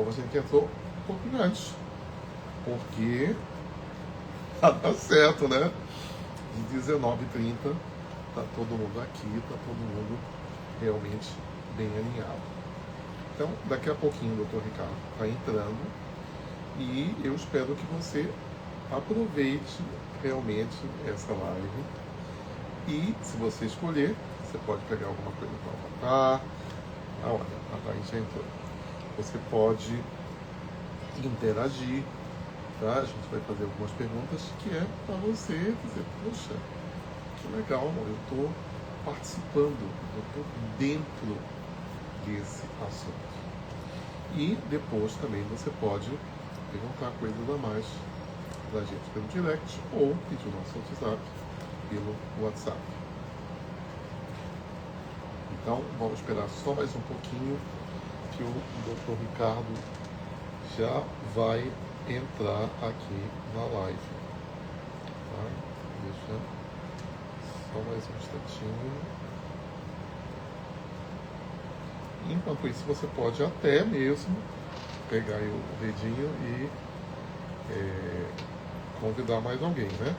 novo, a gente entrou um pouquinho antes, porque tá certo, né? De 19h30, tá todo mundo aqui, tá todo mundo realmente bem alinhado. Então, daqui a pouquinho o doutor Ricardo está entrando e eu espero que você aproveite realmente essa live. E se você escolher, você pode pegar alguma coisa para anotar. Ah, olha, a Thaís já entrou. Você pode interagir, tá? A gente vai fazer algumas perguntas que é para você dizer, poxa, que legal, eu estou participando, eu estou dentro desse assunto. E depois também você pode perguntar coisas a mais da gente pelo direct ou pedir o nosso WhatsApp pelo WhatsApp. Então vamos esperar só mais um pouquinho que o Dr. Ricardo já vai entrar aqui na live. Tá? Deixa só mais um instantinho. Enquanto isso, você pode até mesmo pegar aí o dedinho e convidar mais alguém, né?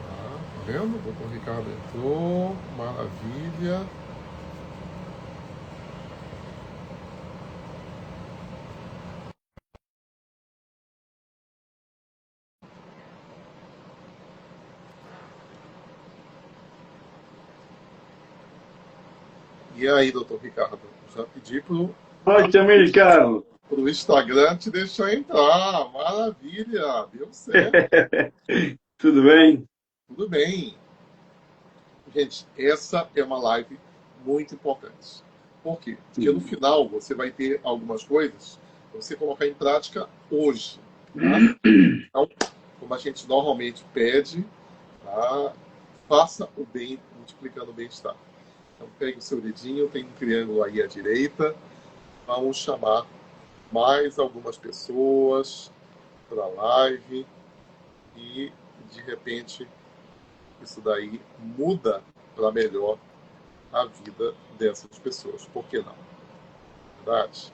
Tá vendo? O doutor Ricardo entrou, maravilha. E aí, doutor Ricardo, já pedi Noite, americano. pro Instagram te deixar entrar. Maravilha, deu certo. Tudo bem? Tudo bem. Gente, essa é uma live muito importante. Por quê? Porque no final você vai ter algumas coisas para você colocar em prática hoje. Tá? Então, como a gente normalmente pede, tá? Faça o bem multiplicando o bem-estar. Então, pegue o seu dedinho, tem um triângulo aí à direita. Vamos chamar mais algumas pessoas para a live e, de repente, isso daí muda para melhor a vida dessas pessoas. Por que não? Verdade?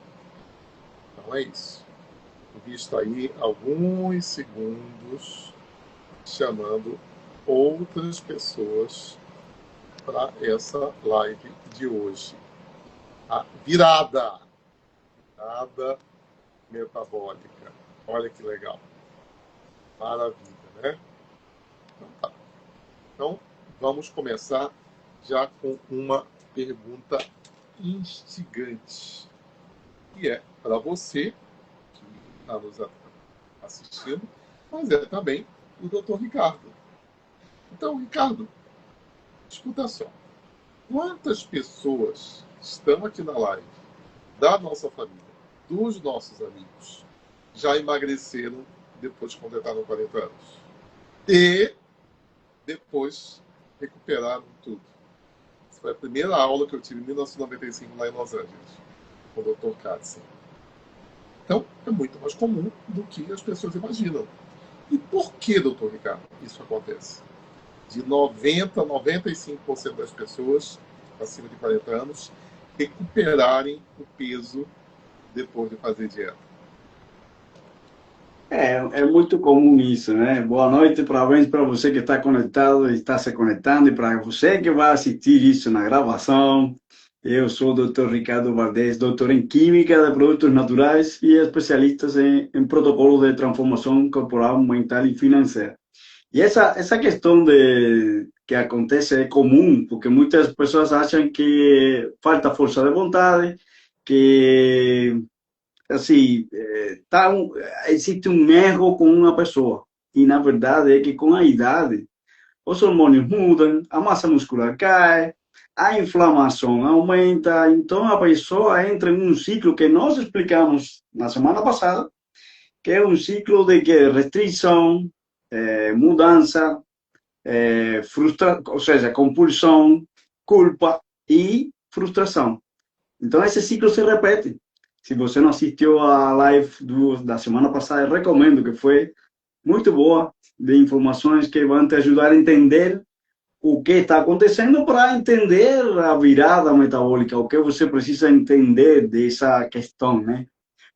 Então é isso. Visto aí alguns segundos chamando outras pessoas para essa live de hoje. A virada metabólica. Olha que legal. Maravilha, né? Então tá. Então vamos começar já com uma pergunta instigante, que é para você que está nos assistindo, mas é também o doutor Ricardo. Então, Ricardo, escuta só. Quantas pessoas estão aqui na live da nossa família, dos nossos amigos, já emagreceram depois de completaram 40 anos? E depois recuperaram tudo. Essa foi a primeira aula que eu tive em 1995 lá em Los Angeles, com o Dr. Katzen. Então, é muito mais comum do que as pessoas imaginam. E por que, doutor Ricardo, isso acontece? De 90% a 95% das pessoas acima de 40 anos recuperarem o peso depois de fazer dieta. É muito comum isso, né? Boa noite, parabéns para você que está conectado e está se conectando, e para você que vai assistir isso na gravação. Eu sou o Dr. Ricardo Valdés, doutor em Química de Produtos Naturais e especialista em protocolos de transformação corporal, mental e financeira. E essa questão de que acontece é comum, porque muitas pessoas acham que falta força de vontade, que assim, existe um erro com uma pessoa. E na verdade é que com a idade os hormônios mudam, a massa muscular cai, a inflamação aumenta, então a pessoa entra em um ciclo que nós explicamos na semana passada, que é um ciclo de que restrição, mudança, ou seja, compulsão, culpa e frustração. Então esse ciclo se repete. Se você não assistiu a live da semana passada, eu recomendo, que foi muito boa. de informações que vão te ajudar a entender o que está acontecendo para entender a virada metabólica, o que você precisa entender dessa questão, né?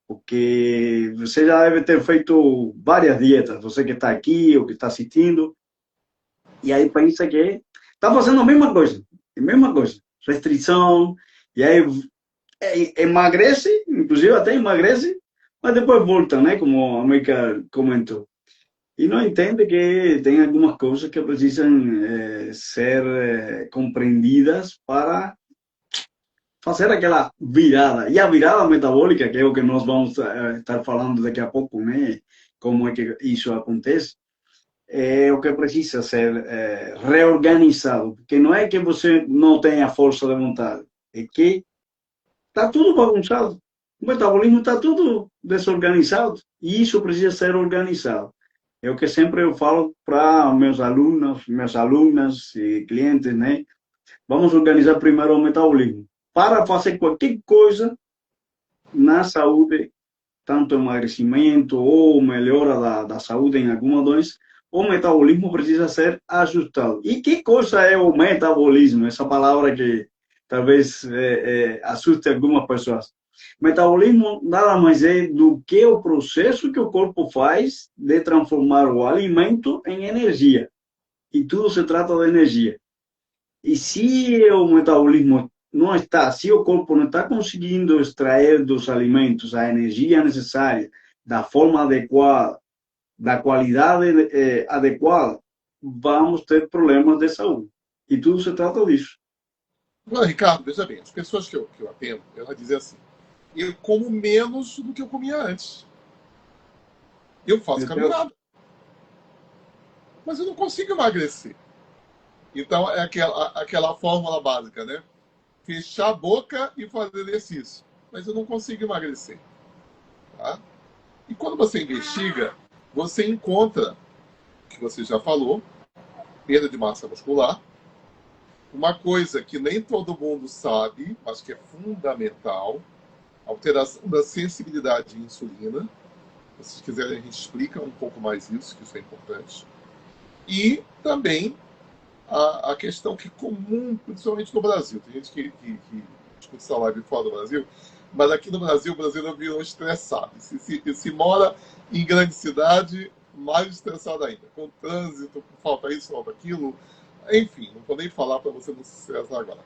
Porque você já deve ter feito várias dietas, você que está aqui ou que está assistindo, e aí pensa que está fazendo a mesma coisa, restrição, e aí emagrece, inclusive até emagrece, mas depois volta, né? Como a Mica comentou. E não entende que tem algumas coisas que precisam ser compreendidas para fazer aquela virada. E a virada metabólica, que é o que nós vamos estar falando daqui a pouco, né? Como é que isso acontece, é o que precisa ser reorganizado. Porque não é que você não tenha força de vontade, é que está tudo bagunçado. O metabolismo está tudo desorganizado e isso precisa ser organizado. É o que sempre eu falo para meus alunos, minhas alunas e clientes, né? Vamos organizar primeiro o metabolismo para fazer qualquer coisa na saúde, tanto emagrecimento ou melhora da saúde em alguma doença, o metabolismo precisa ser ajustado. E que coisa é o metabolismo? Essa palavra que talvez assuste algumas pessoas. Metabolismo nada mais é do que o processo que o corpo faz de transformar o alimento em energia. E tudo se trata de energia. E se o metabolismo não está, se o corpo não está conseguindo extrair dos alimentos a energia necessária da forma adequada, da qualidade adequada, vamos ter problemas de saúde. E tudo se trata disso. Agora, Ricardo, veja bem, as pessoas que eu atendo, elas dizem assim, eu como menos do que eu comia antes. Eu faço caminhada. Mas eu não consigo emagrecer. Então, é aquela fórmula básica, né? Fechar a boca e fazer exercício. Mas eu não consigo emagrecer. Tá? E quando você investiga, você encontra, que você já falou, perda de massa muscular. Uma coisa que nem todo mundo sabe, mas que é fundamental, alteração da sensibilidade à insulina. Se vocês quiserem, a gente explica um pouco mais isso, que isso é importante. E também a questão que é comum, principalmente no Brasil. Tem gente que discute essa live fora do Brasil, mas aqui no Brasil, o brasileiro virou estressado. Se mora em grande cidade, mais estressado ainda. Com trânsito, falta isso, falta aquilo. Enfim, não vou nem falar para você não se estressar agora.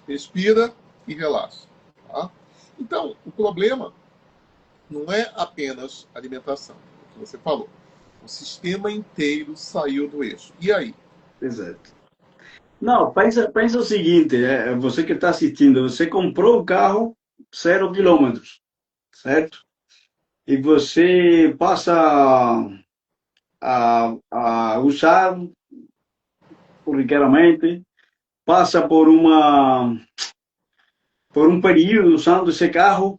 Respira e relaxa. Tá? Então, o problema não é apenas alimentação, o que você falou. O sistema inteiro saiu do eixo. E aí? Exato. Não, pensa o seguinte, você que está assistindo, você comprou o carro 0 quilômetros, certo? E você passa a usar corriqueiramente, passa por um período usando esse carro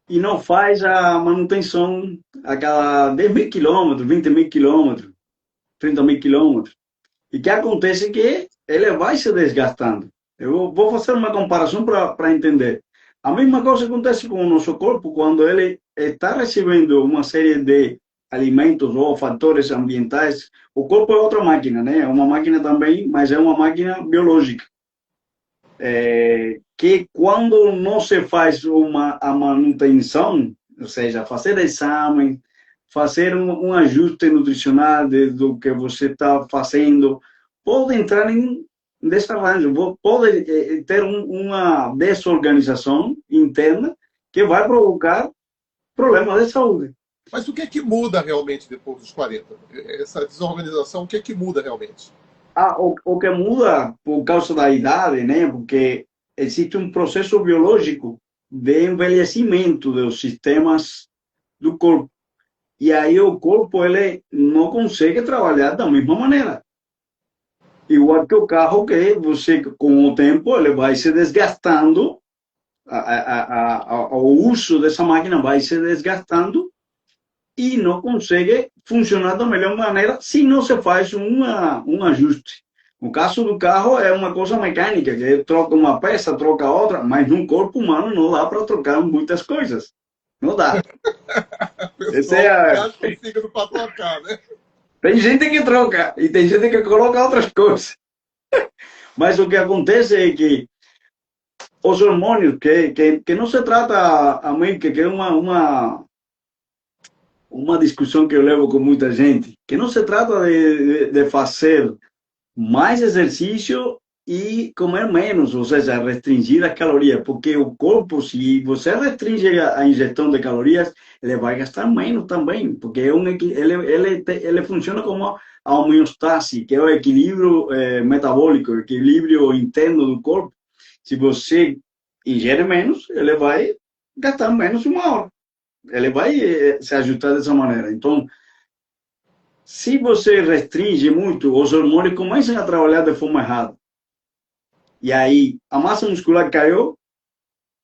e não faz a manutenção a cada 10 mil quilômetros, 20 mil quilômetros, 30 mil quilômetros. E que acontece que ele vai se desgastando. Eu vou fazer uma comparação para entender. A mesma coisa acontece com o nosso corpo quando ele está recebendo uma série de alimentos ou fatores ambientais. O corpo é outra máquina, né? É uma máquina também, mas é uma máquina biológica. Que quando não se faz a manutenção, ou seja, fazer exame, fazer um ajuste nutricional do que você está fazendo, pode entrar em desarranjo, pode ter uma desorganização interna que vai provocar problemas de saúde. Mas o que é que muda realmente depois dos 40? Essa desorganização, o que é que muda realmente? O que muda por causa da idade, né? Porque existe um processo biológico de envelhecimento dos sistemas do corpo. E aí o corpo ele não consegue trabalhar da mesma maneira. Igual que o carro que você, com o tempo, ele vai se desgastando, o uso dessa máquina vai se desgastando e não consegue funcionar da melhor maneira se não se faz um ajuste. No caso do carro é uma coisa mecânica, que troca uma peça, troca outra, mas no corpo humano não dá para trocar muitas coisas. Não dá. Esse é o fígado para trocar, né? Tem gente que troca e tem gente que coloca outras coisas. Mas o que acontece é que os hormônios, que não se trata, a mim, que é uma discussão que eu levo com muita gente, que não se trata de fazer mais exercício e comer menos, ou seja, restringir as calorias, porque o corpo, se você restringe a ingestão de calorias, ele vai gastar menos também, porque ele funciona como a homeostase, que é o equilíbrio metabólico, o equilíbrio interno do corpo. Se você ingere menos, ele vai gastar menos uma hora. Ele vai se ajustar dessa maneira. Então, se você restringe muito, os hormônios começam a trabalhar de forma errada. E aí, a massa muscular caiu,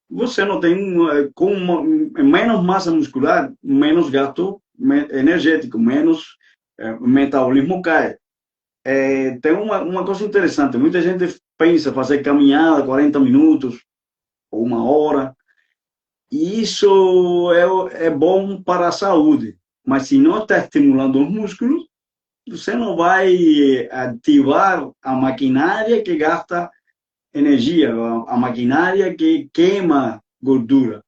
você não tem, com menos massa muscular, menos gasto energético, menos metabolismo cai. Tem uma coisa interessante, muita gente pensa fazer caminhada 40 minutos ou uma hora, e isso é bom para a saúde, mas se não está estimulando os músculos, você não vai ativar a maquinária que gasta energia, a maquinária que queima gordura,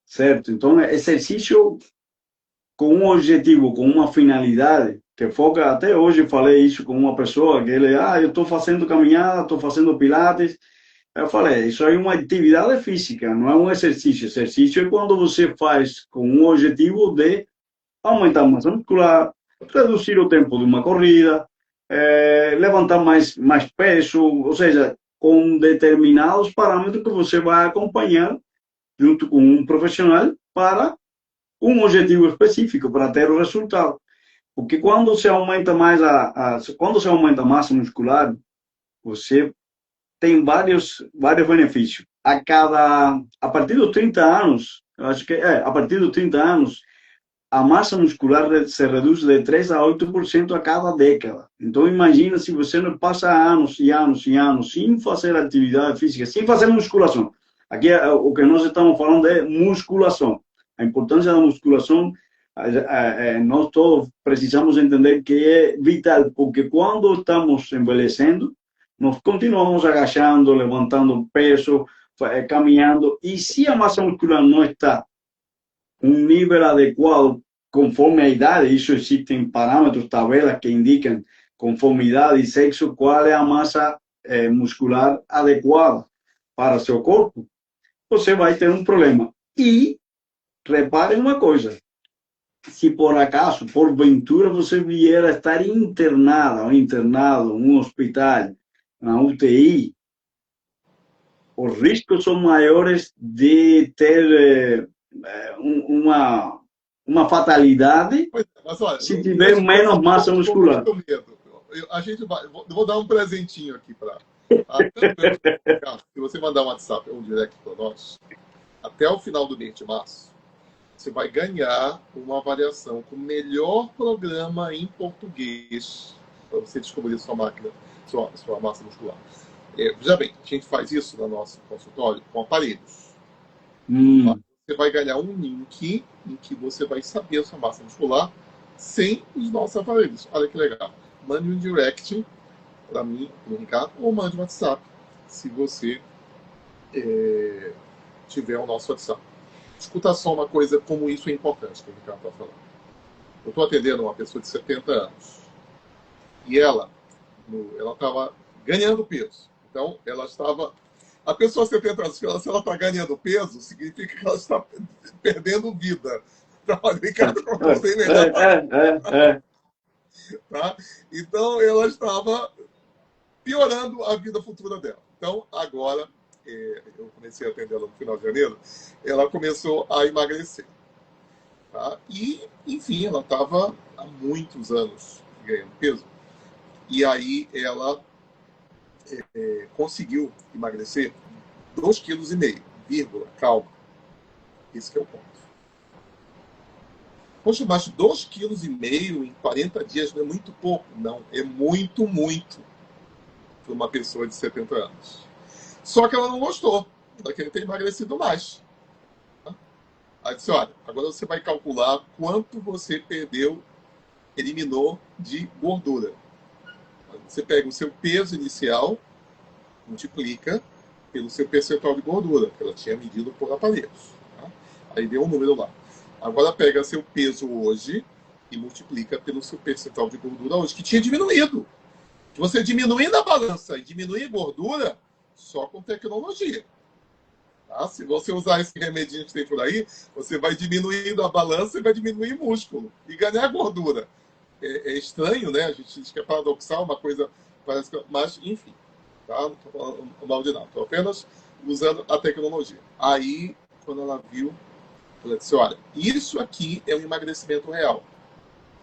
certo? Então, exercício com um objetivo, com uma finalidade, que foca, até hoje falei isso com uma pessoa, que ele, eu estou fazendo caminhada, estou fazendo pilates. Eu falei, isso é uma atividade física, não é um exercício. Exercício é quando você faz com um objetivo de aumentar a massa muscular, reduzir o tempo de uma corrida, levantar mais peso, ou seja, com determinados parâmetros que você vai acompanhar junto com um profissional para um objetivo específico, para ter o resultado. Porque quando você aumenta mais quando você aumenta a massa muscular, você tem vários benefícios. A partir dos 30 anos, eu acho que a partir dos 30 anos, a massa muscular se reduz de 3 a 8% a cada década. Então, imagina se você não passa anos e anos e anos sem fazer atividade física, sem fazer musculação. Aqui, o que nós estamos falando é musculação. A importância da musculação, nós todos precisamos entender que é vital, porque quando estamos envelhecendo, nós continuamos agachando, levantando peso, caminhando, e se a massa muscular não está um nível adequado conforme a idade, isso existem parâmetros, tabelas que indicam conforme idade e sexo, qual é a massa muscular adequada para seu corpo, você vai ter um problema. E reparem uma coisa, se por acaso, porventura, você vier a estar internada ou internado em um hospital, na UTI, os riscos são maiores de ter uma fatalidade Mas olha, se tiver menos massa muscular. Eu vou dar um presentinho aqui para. Se você mandar um WhatsApp ou um direct para nós, até o final do mês de março, você vai ganhar uma avaliação com o melhor programa em português para você descobrir sua máquina, sua massa muscular. Veja bem, a gente faz isso no nosso consultório com aparelhos. Você vai ganhar um link em que você vai saber a sua massa muscular sem os nossos aparelhos. Olha que legal. Mande um direct para mim, no Ricardo, ou mande um WhatsApp, se você tiver o nosso WhatsApp. Escuta só uma coisa, como isso é importante que o Ricardo está falando. Eu estou atendendo uma pessoa de 70 anos e ela estava ganhando peso. Então, ela estava... A pessoa de 70 anos, se ela está ganhando peso, significa que ela está perdendo vida. Então, Ricardo, como você melhor. Tá? Então, ela estava piorando a vida futura dela. Então, agora, eu comecei a atender ela no final de janeiro, ela começou a emagrecer. Tá? E, enfim, ela estava há muitos anos ganhando peso. E aí ela conseguiu emagrecer 2,5 kg, vírgula, calma. Esse que é o ponto. Poxa, mas 2,5 kg em 40 dias não é muito pouco? Não, é muito, muito para uma pessoa de 70 anos. Só que ela não gostou. Ela queria ter emagrecido mais. Aí disse, olha, agora você vai calcular quanto você perdeu eliminou de gordura. Você pega o seu peso inicial, multiplica pelo seu percentual de gordura, que ela tinha medido por aparelhos. Tá? Aí deu um número lá. Agora pega seu peso hoje e multiplica pelo seu percentual de gordura hoje, que tinha diminuído. Que você diminuir na balança e diminuir gordura só com tecnologia. Tá? Se você usar esse remedinho que tem por aí, você vai diminuindo a balança e vai diminuir músculo e ganhar gordura. É estranho, né? A gente diz que é paradoxal, uma coisa parece que... Mas, enfim, tá? Não estou falando mal de nada. Estou apenas usando a tecnologia. Aí, quando ela viu, ela disse, olha, isso aqui é um emagrecimento real.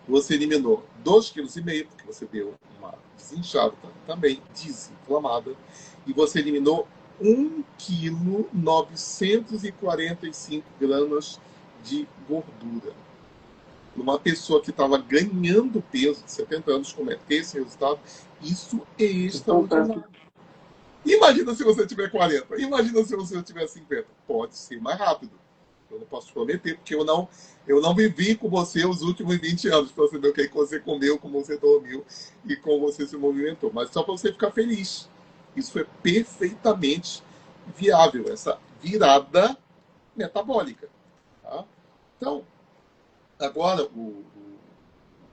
Você eliminou 2,5 kg, porque você deu uma desinchada também, desinflamada, e você eliminou 1,945 kg de gordura. Uma pessoa que estava ganhando peso de 70 anos cometer esse resultado, isso é extraordinário. Imagina se você tiver 40, imagina se você tiver 50. Pode ser mais rápido. Eu não posso te prometer, porque eu não vivi com você os últimos 20 anos para saber o que você comeu, como você dormiu e como você se movimentou. Mas só para você ficar feliz. Isso é perfeitamente viável, essa virada metabólica. Tá? Então, agora, o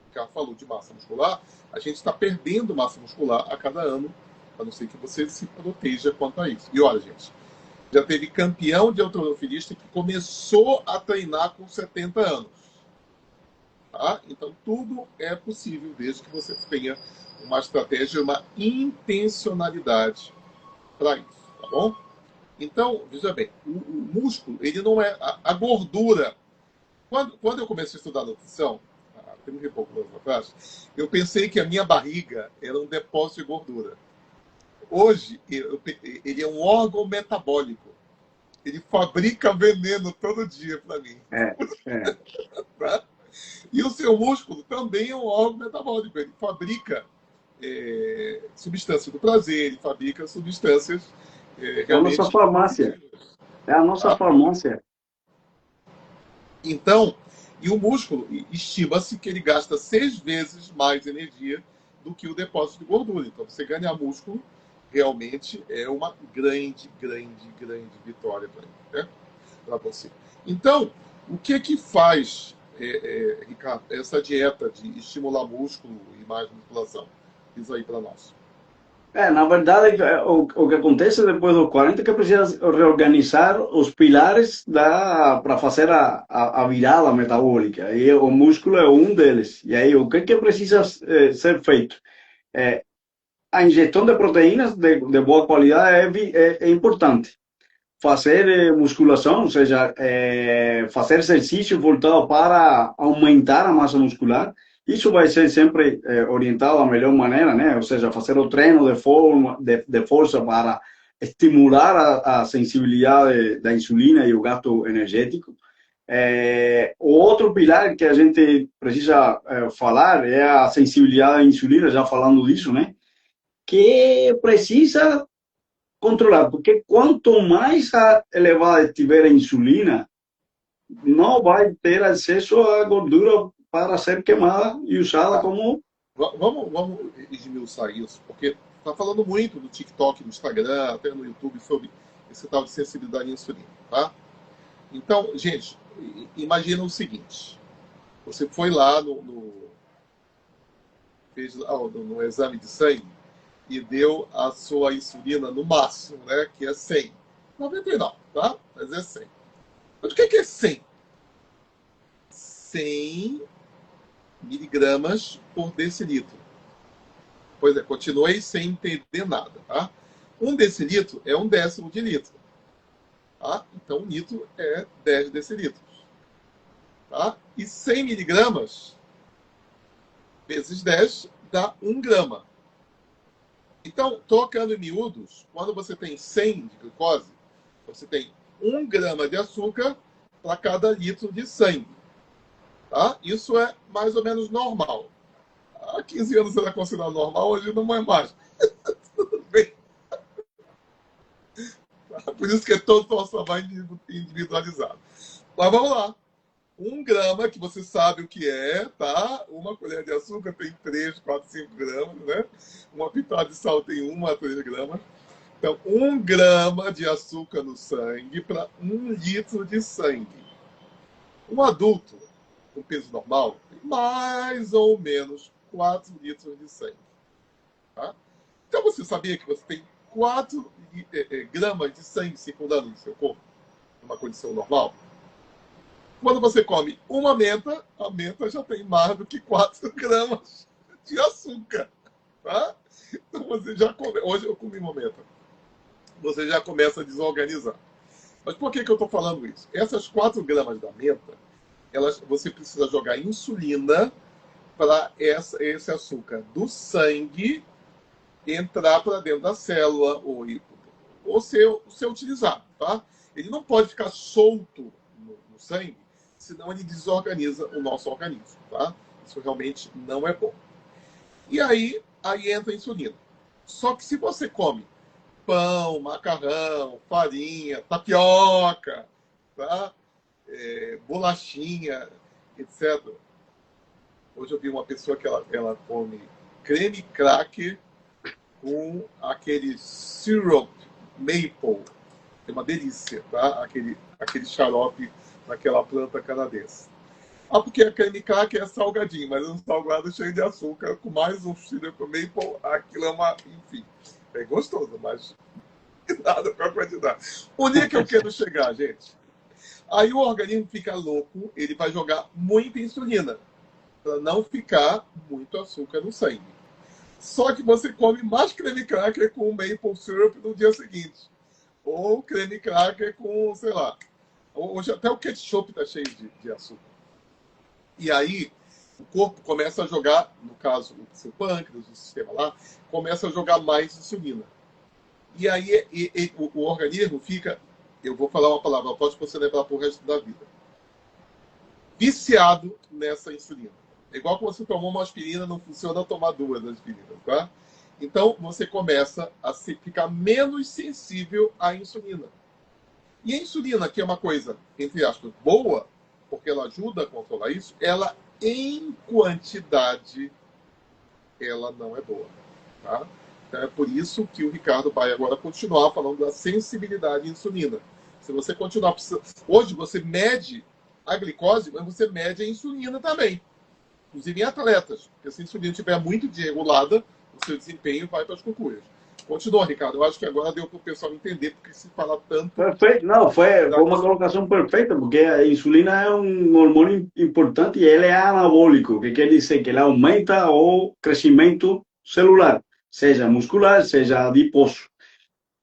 Ricardo falou de massa muscular, a gente está perdendo massa muscular a cada ano, a não ser que você se proteja quanto a isso. E olha, gente, já teve campeão de halterofilista que começou a treinar com 70 anos. Tá? Então, tudo é possível, desde que você tenha uma estratégia, uma intencionalidade para isso, tá bom? Então, veja bem, o músculo, ele não é... A gordura... Quando eu comecei a estudar nutrição, há 30 e poucos anos atrás, eu pensei que a minha barriga era um depósito de gordura. Hoje, ele é um órgão metabólico. Ele fabrica veneno todo dia para mim. Tá? E o seu músculo também é um órgão metabólico. Ele fabrica substâncias do prazer, ele fabrica substâncias é a nossa farmácia. É a nossa farmácia. Então, e o músculo, estima-se que ele gasta 6 vezes mais energia do que o depósito de gordura. Então, você ganhar músculo realmente é uma grande vitória para você. Então, o que faz, Ricardo, essa dieta de estimular músculo e mais musculação? Diz aí para nós. Na verdade, o que acontece depois dos 40 é que precisa reorganizar os pilares para fazer a virada metabólica. E o músculo é um deles. E aí, o que precisa ser feito? A ingestão de proteínas de boa qualidade é importante. Fazer musculação, ou seja, fazer exercício voltado para aumentar a massa muscular, isso vai ser sempre orientado da melhor maneira, né? Ou seja, fazer o treino de força para estimular a sensibilidade da insulina e o gasto energético. O outro pilar que a gente precisa falar é a sensibilidade à insulina, já falando disso, né? Que precisa controlar, porque quanto mais elevada estiver a insulina, não vai ter acesso à gordura para ser queimada e usada como... Vamos esmiuçar isso, porque está falando muito no TikTok, no Instagram, até no YouTube, sobre esse tal de sensibilidade à insulina, tá? Então, gente, imagina o seguinte, você foi lá fez no exame de sangue e deu a sua insulina no máximo, né, que é 100. 99, tá? Mas é 100. Mas o que é 100? 100 miligramas por decilitro. Pois é, continuei sem entender nada, tá? 1 decilitro é 1/10 de litro. Tá? Então, 1 litro é 10 decilitros. Tá? E 100 miligramas vezes 10 dá 1 grama. Então, trocando em miúdos, quando você tem 100 de glicose, você tem 1 grama de açúcar para cada litro de sangue. Tá? Isso é mais ou menos normal. Há 15 anos era considerado normal, hoje não é mais. Tudo bem. Por isso que é todo nosso trabalho individualizado. Mas vamos lá. Um grama, que você sabe o que é, tá? Uma colher de açúcar tem 3, 4, 5 gramas, né? Uma pitada de sal tem 1 a 3 gramas. Então, 1 grama de açúcar no sangue para 1 litro de sangue. Um adulto com peso normal tem mais ou menos 4 litros de sangue. Tá? Então, você sabia que você tem 4 gramas de sangue circulando no seu corpo, numa condição normal? Quando você come uma menta, a menta já tem mais do que 4 gramas de açúcar. Tá? Então, você já come. Hoje eu comi uma menta. Você já começa a desorganizar. Mas por que eu estou falando isso? Essas 4 gramas da menta, você precisa jogar insulina para esse açúcar do sangue entrar para dentro da célula ou ser utilizado. Tá? Ele não pode ficar solto no sangue, senão ele desorganiza o nosso organismo. Tá? Isso realmente não é bom. E aí entra a insulina. Só que se você come pão, macarrão, farinha, tapioca, tá? Bolachinha, etc. Hoje eu vi uma pessoa que ela come creme cracker com aquele syrup maple. É uma delícia, tá? Aquele xarope daquela planta canadense. Porque a creme cracker é salgadinho, mas é um salgado cheio de açúcar, com mais um syrup maple, aquilo é uma... Enfim, é gostoso, mas nada para a quantidade. Onde é que eu quero chegar, gente? Aí o organismo fica louco, ele vai jogar muita insulina, para não ficar muito açúcar no sangue. Só que você come mais creme cracker com maple syrup no dia seguinte. Ou creme cracker com, sei lá, hoje até o ketchup está cheio de açúcar. E aí o corpo começa a jogar, no caso, o seu pâncreas, o sistema lá, começa a jogar mais insulina. E aí o organismo fica, eu vou falar uma palavra, pode você lembrar para o resto da vida, viciado nessa insulina. É igual quando você tomou uma aspirina, não funciona tomar 2 aspirinas, tá? Então você começa a ficar menos sensível à insulina. E a insulina, que é uma coisa, entre aspas, boa, porque ela ajuda a controlar isso, ela em quantidade, ela não é boa, tá? Então é por isso que o Ricardo vai agora continuar falando da sensibilidade à insulina. Se você continuar... Hoje você mede a glicose, mas você mede a insulina também. Inclusive em atletas. Porque se a insulina estiver muito desregulada, o seu desempenho vai para as cucuias. Continua, Ricardo. Eu acho que agora deu para o pessoal entender porque se fala tanto... Perfeito. Não, foi uma colocação perfeita, porque a insulina é um hormônio importante e ele é anabólico, que quer dizer que ele aumenta o crescimento celular, seja muscular, seja adiposo.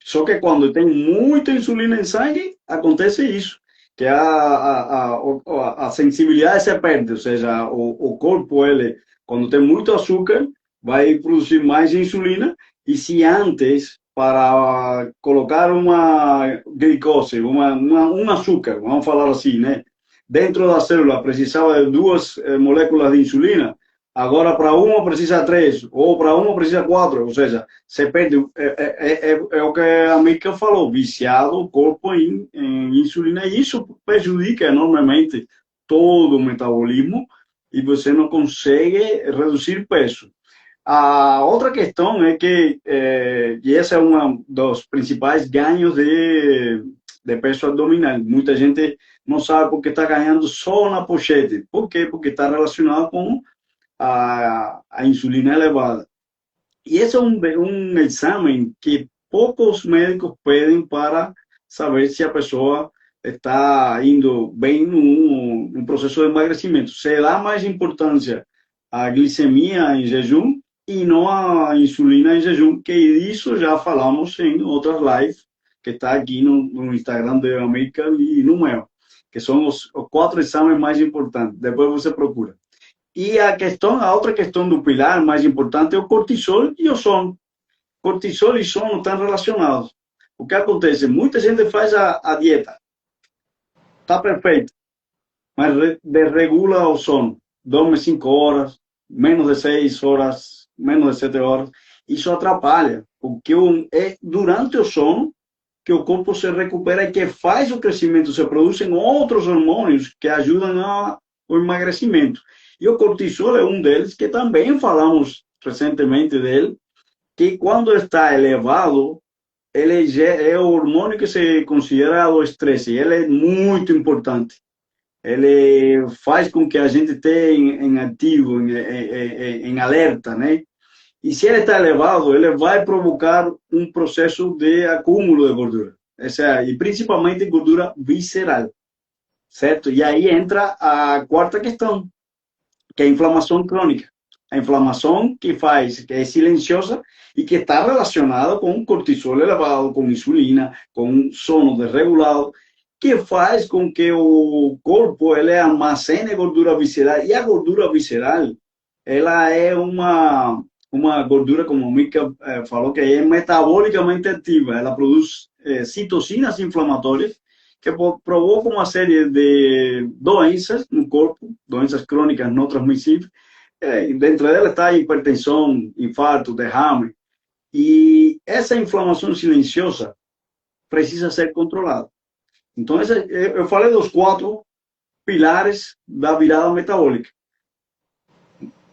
Só que quando tem muita insulina em sangue, acontece isso, que a sensibilidade se perde, ou seja, o corpo, ele, quando tem muito açúcar, vai produzir mais insulina, e se antes, para colocar uma glicose, um açúcar, vamos falar assim, né, dentro da célula precisava de 2 moléculas de insulina, agora para uma precisa 3, ou para uma precisa 4, ou seja, se perde, é o que a Mica falou, viciado o corpo em insulina, e isso prejudica enormemente todo o metabolismo, e você não consegue reduzir peso. A outra questão é que, e esse é um dos principais ganhos de peso abdominal, muita gente não sabe porque está ganhando só na pochete. Por quê? Porque está relacionado com a insulina elevada. E esse é um exame que poucos médicos pedem para saber se a pessoa está indo bem no processo de emagrecimento. Se dá mais importância à glicemia em jejum e não à insulina em jejum, que isso já falamos em outras lives, que está aqui no Instagram da América e no meu, que são os 4 exames mais importantes. Depois você procura. E a outra questão do pilar mais importante é o cortisol e o sono. Cortisol e sono estão relacionados. O que acontece? Muita gente faz a dieta. Está perfeito. Mas desregula o sono. Dorme 5 horas, menos de 6 horas, menos de 7 horas. Isso atrapalha. Porque durante o sono, que o corpo se recupera e que faz o crescimento, se produzem outros hormônios que ajudam ao emagrecimento. E o cortisol é um deles, que também falamos recentemente dele, que quando está elevado, ele é o hormônio que se considera o estresse. Ele é muito importante. Ele faz com que a gente esteja em ativo, em alerta, né? E se ele está elevado, ele vai provocar um processo de acúmulo de gordura. E principalmente gordura visceral, certo? E aí entra a quarta questão, que é a inflamação crônica. A inflamação que é silenciosa e que está relacionada com cortisol elevado, com insulina, com sono desregulado, que faz com que o corpo ele armazene gordura visceral. E a gordura visceral, ela é uma gordura, como a Mika falou, que é metabolicamente ativa. Ela produz citocinas inflamatórias que provocam uma série de doenças no corpo, doenças crônicas não transmissíveis. Dentro dela está a hipertensão, infarto, derrame. E essa inflamação silenciosa precisa ser controlada. Então, eu falei dos 4 pilares da virada metabólica.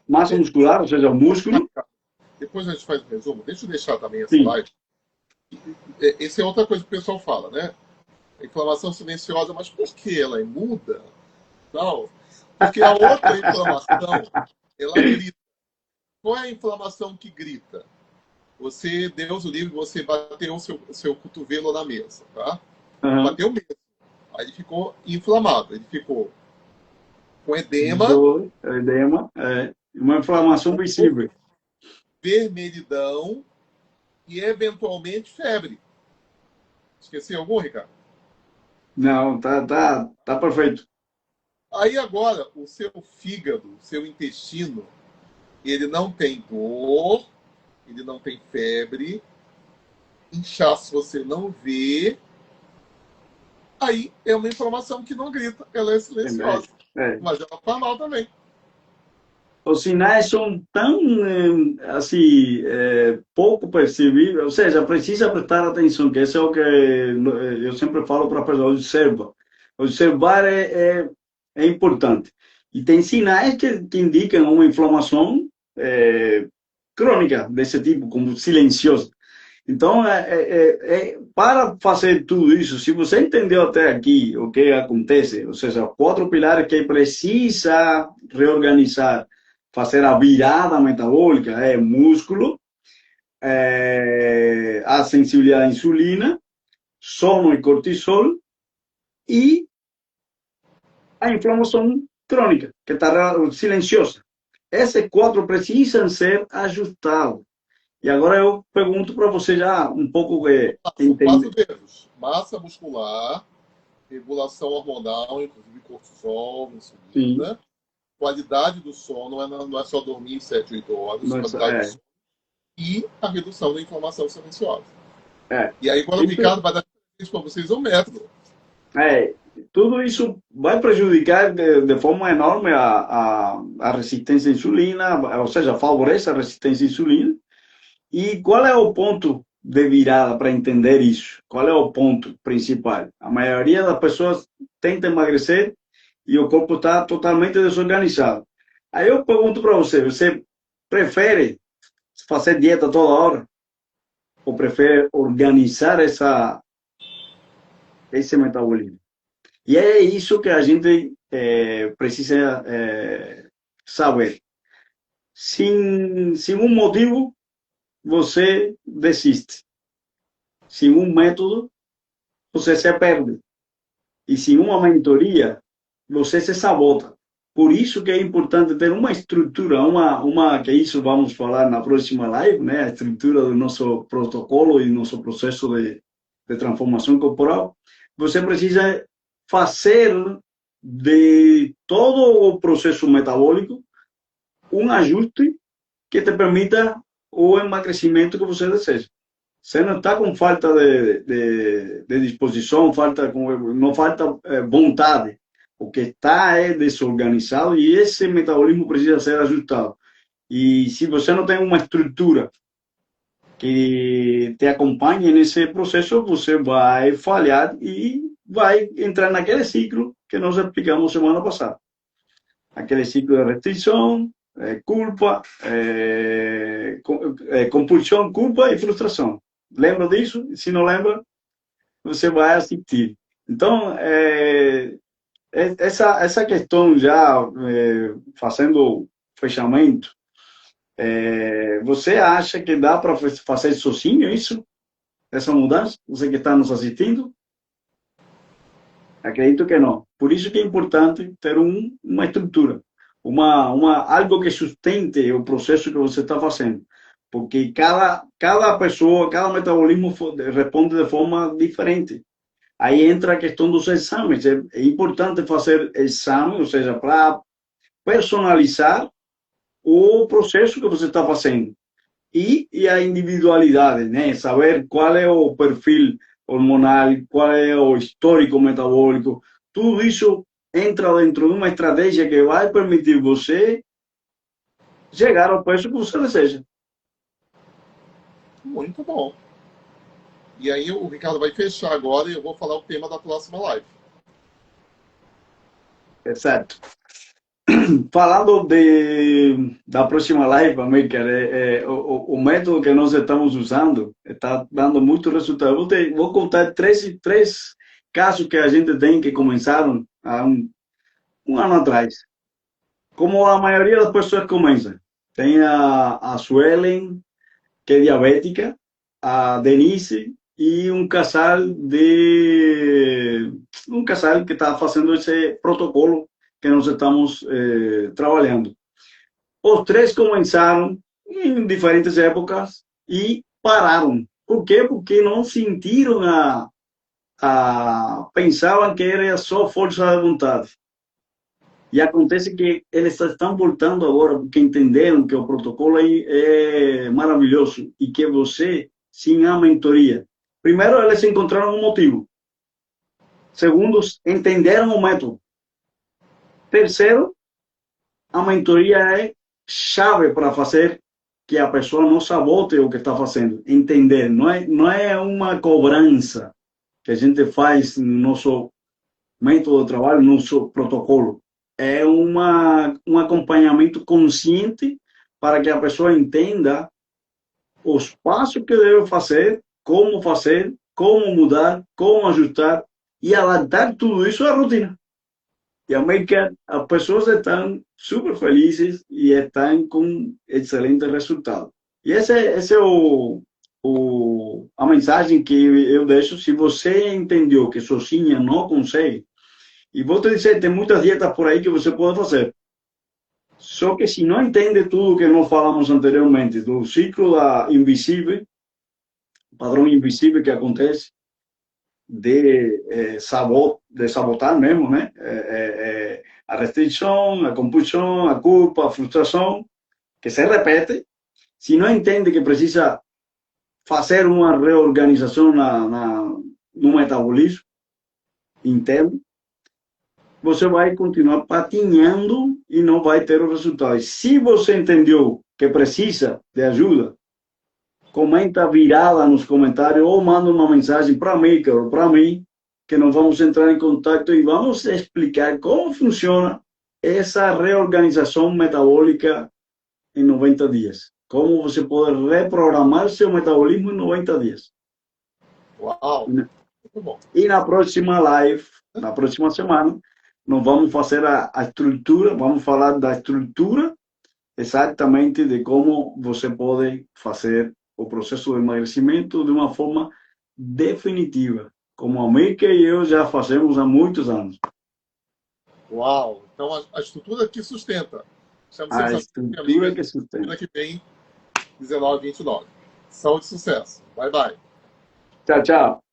Massa muscular, ou seja, o músculo. Depois a gente faz um resumo. Deixa eu deixar também essa Sim. live. Essa é outra coisa que o pessoal fala, né? A inflamação silenciosa, mas por que ela muda? Não. Porque a outra inflamação, ela grita. Qual é a inflamação que grita? Você, Deus o livre, você bateu o seu cotovelo na mesa, tá? Uhum. Bateu mesmo. Aí ele ficou inflamado. Ele ficou com edema. Edema, uma inflamação visível. Vermelhidão e, eventualmente, febre. Esqueci algum, Ricardo? Não, tá perfeito. Aí agora, o seu fígado, o seu intestino, ele não tem dor, ele não tem febre, inchaço você não vê, aí é uma inflamação que não grita, ela é silenciosa, mas ela faz mal também. Os sinais são tão, assim, pouco percebíveis, ou seja, precisa prestar atenção, que isso é o que eu sempre falo para a pessoa, observa. Observar é importante. E tem sinais que indicam uma inflamação crônica desse tipo, como silenciosa. Então, para fazer tudo isso, se você entendeu até aqui o que acontece, ou seja, 4 pilares que precisa reorganizar, fazer a virada metabólica, é músculo, a sensibilidade à insulina, sono e cortisol, e a inflamação crônica, que está silenciosa. Esses 4 precisam ser ajustados. E agora eu pergunto para você já um pouco entender. Massa muscular, regulação hormonal, inclusive cortisol, insulina. Sim. Qualidade do sono, não é só dormir 7, 8 horas. Qualidade do sono. E a redução da inflamação silenciosa. E aí, quando o Ricardo vai dar para vocês o método. Tudo isso vai prejudicar de forma enorme a resistência à insulina, ou seja, favorece a resistência à insulina. E qual é o ponto de virada para entender isso? Qual é o ponto principal? A maioria das pessoas tenta emagrecer e o corpo está totalmente desorganizado. Aí eu pergunto para você, você prefere fazer dieta toda hora? Ou prefere organizar esse metabolismo? E é isso que a gente precisa saber. Sem um motivo, você desiste. Sem um método, você se perde. E sem uma mentoria, você se sabota. Por isso que é importante ter uma estrutura, que isso vamos falar na próxima live, né? A estrutura do nosso protocolo e nosso processo de transformação corporal. Você precisa fazer de todo o processo metabólico um ajuste que te permita o emagrecimento que você deseja. Você não está com falta de disposição, não falta vontade. O que está é desorganizado e esse metabolismo precisa ser ajustado. E se você não tem uma estrutura que te acompanhe nesse processo, você vai falhar e vai entrar naquele ciclo que nós explicamos semana passada. Aquele ciclo de restrição, culpa, compulsão, culpa e frustração. Lembra disso? Se não lembra, você vai assistir. Então, essa questão já fazendo fechamento, você acha que dá para fazer sozinho isso? Essa mudança? Você que está nos assistindo? Acredito que não. Por isso que é importante ter uma estrutura, algo que sustente o processo que você está fazendo. Porque cada pessoa, cada metabolismo responde de forma diferente. Aí entra a questão dos exames. É importante fazer exame, ou seja, para personalizar o processo que você está fazendo. E a individualidade, né? Saber qual é o perfil hormonal, qual é o histórico metabólico. Tudo isso entra dentro de uma estratégia que vai permitir você chegar ao peso que você deseja. Muito bom. E aí o Ricardo vai fechar agora e eu vou falar o tema da próxima live. Exato. Falando da próxima live, Amílcar, o método que nós estamos usando está dando muito resultado. Vou contar três casos que a gente tem que começaram há um ano atrás. Como a maioria das pessoas começam. Tem a Suelen, que é diabética, a Denise e um casal que está fazendo esse protocolo que nós estamos trabalhando. Os três começaram em diferentes épocas e pararam. Por quê? Porque não sentiram pensavam que era só força de vontade. E acontece que eles estão voltando agora, porque entenderam que o protocolo é maravilhoso e que você, sim, a mentoria. Primeiro, eles encontraram um motivo. Segundo, entenderam o método. Terceiro, a mentoria é chave para fazer que a pessoa não sabote o que está fazendo. Entender, não é uma cobrança que a gente faz no nosso método de trabalho, no nosso protocolo. É um acompanhamento consciente para que a pessoa entenda os passos que deve fazer, como mudar, como ajustar e adaptar tudo isso à rotina. E as pessoas estão super felizes e estão com excelente resultado. E essa é a mensagem que eu deixo. Se você entendeu que sozinha não consegue, e vou te dizer, tem muitas dietas por aí que você pode fazer. Só que se não entende tudo que nós falamos anteriormente, do ciclo invisível, padrão invisível que acontece, de sabotar mesmo, né? A restrição, a compulsão, a culpa, a frustração, que se repete. Se não entende que precisa fazer uma reorganização no metabolismo interno, você vai continuar patinando e não vai ter o resultado. Se você entendeu que precisa de ajuda, comenta virada nos comentários ou manda uma mensagem para mim, ou para mim, que nós vamos entrar em contato e vamos explicar como funciona essa reorganização metabólica em 90 dias. Como você pode reprogramar seu metabolismo em 90 dias. Uau! Muito bom. E na próxima live, na próxima semana, nós vamos fazer a estrutura, vamos falar da estrutura exatamente de como você pode fazer o processo de emagrecimento de uma forma definitiva, como a Mica e eu já fazemos há muitos anos. Uau! Então a estrutura que sustenta. A estrutura que sustenta. Semana que vem, 19 e 29. Saúde e sucesso. Bye, bye. Tchau, tchau.